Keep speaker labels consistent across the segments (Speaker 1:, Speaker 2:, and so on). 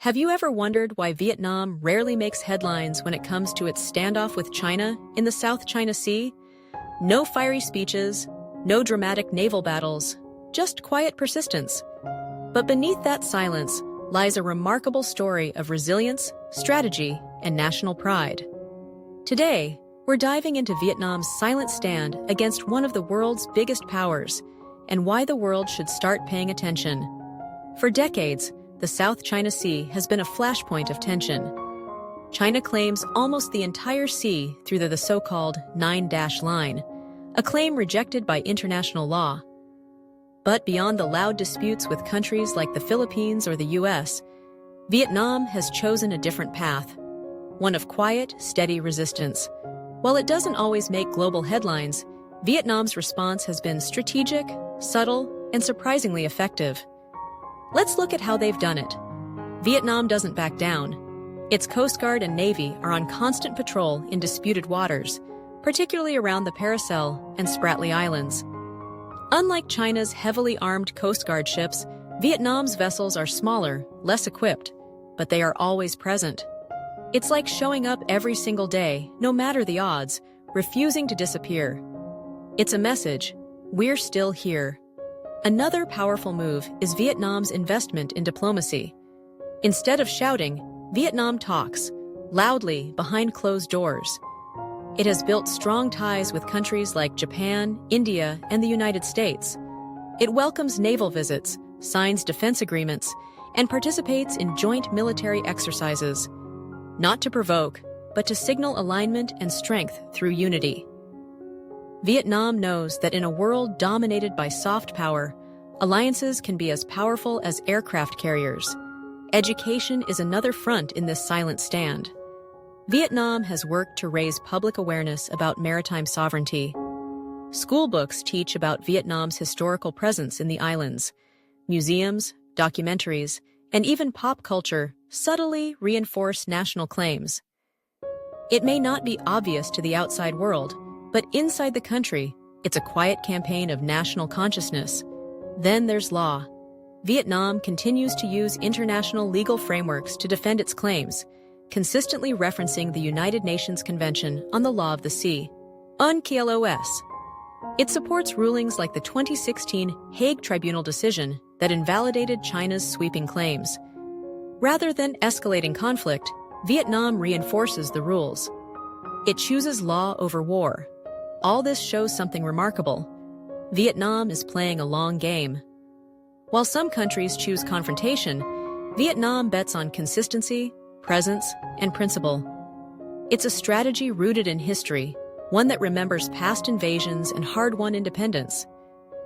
Speaker 1: Have you ever wondered why Vietnam rarely makes headlines when it comes to its standoff with China in the South China Sea? No fiery speeches, no dramatic naval battles, just quiet persistence. But beneath that silence lies a remarkable story of resilience, strategy, and national pride. Today, we're diving into Vietnam's silent stand against one of the world's biggest powers and why the world should start paying attention. For decades, the South China Sea has been a flashpoint of tension. China claims almost the entire sea through the so-called Nine-Dash Line, a claim rejected by international law. But beyond the loud disputes with countries like the Philippines or the US, Vietnam has chosen a different path, one of quiet, steady resistance. While it doesn't always make global headlines, Vietnam's response has been strategic, subtle, and surprisingly effective. Let's look at how they've done it. Vietnam doesn't back down. Its Coast Guard and Navy are on constant patrol in disputed waters, particularly around the Paracel and Spratly Islands. Unlike China's heavily armed Coast Guard ships, Vietnam's vessels are smaller, less equipped, but they are always present. It's like showing up every single day, no matter the odds, refusing to disappear. It's a message: we're still here. Another powerful move is Vietnam's investment in diplomacy. Instead of shouting, Vietnam talks, loudly behind closed doors. It has built strong ties with countries like Japan, India, and the United States. It welcomes naval visits, signs defense agreements, and participates in joint military exercises. Not to provoke, but to signal alignment and strength through unity. Vietnam knows that in a world dominated by soft power, alliances can be as powerful as aircraft carriers. Education is another front in this silent stand. Vietnam has worked to raise public awareness about maritime sovereignty. School books teach about Vietnam's historical presence in the islands. Museums, documentaries, and even pop culture subtly reinforce national claims. It may not be obvious to the outside world, but inside the country, it's a quiet campaign of national consciousness. Then there's law. Vietnam continues to use international legal frameworks to defend its claims, consistently referencing the United Nations Convention on the Law of the Sea, UNCLOS. It supports rulings like the 2016 Hague Tribunal decision that invalidated China's sweeping claims. Rather than escalating conflict, Vietnam reinforces the rules. It chooses law over war. All this shows something remarkable. Vietnam is playing a long game. While some countries choose confrontation, Vietnam bets on consistency, presence, and principle. It's a strategy rooted in history, one that remembers past invasions and hard-won independence.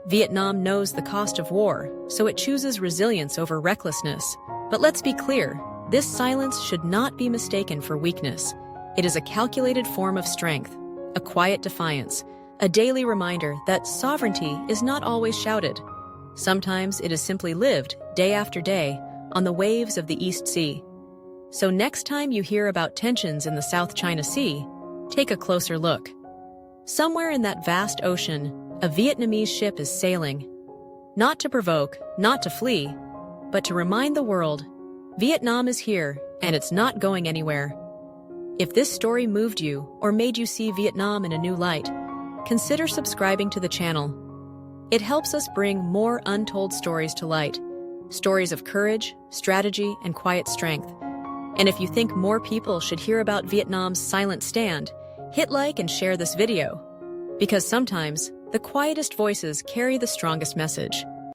Speaker 1: Vietnam knows the cost of war, so it chooses resilience over recklessness. But let's be clear, this silence should not be mistaken for weakness. It is a calculated form of strength, a quiet defiance, a daily reminder that sovereignty is not always shouted. Sometimes it is simply lived, day after day, on the waves of the East Sea. So next time you hear about tensions in the South China Sea, take a closer look. Somewhere in that vast ocean, a Vietnamese ship is sailing. Not to provoke, not to flee, but to remind the world, Vietnam is here, and it's not going anywhere. If this story moved you or made you see Vietnam in a new light, consider subscribing to the channel. It helps us bring more untold stories to light, stories of courage, strategy, and quiet strength. And if you think more people should hear about Vietnam's silent stand, hit like and share this video. Because sometimes, the quietest voices carry the strongest message.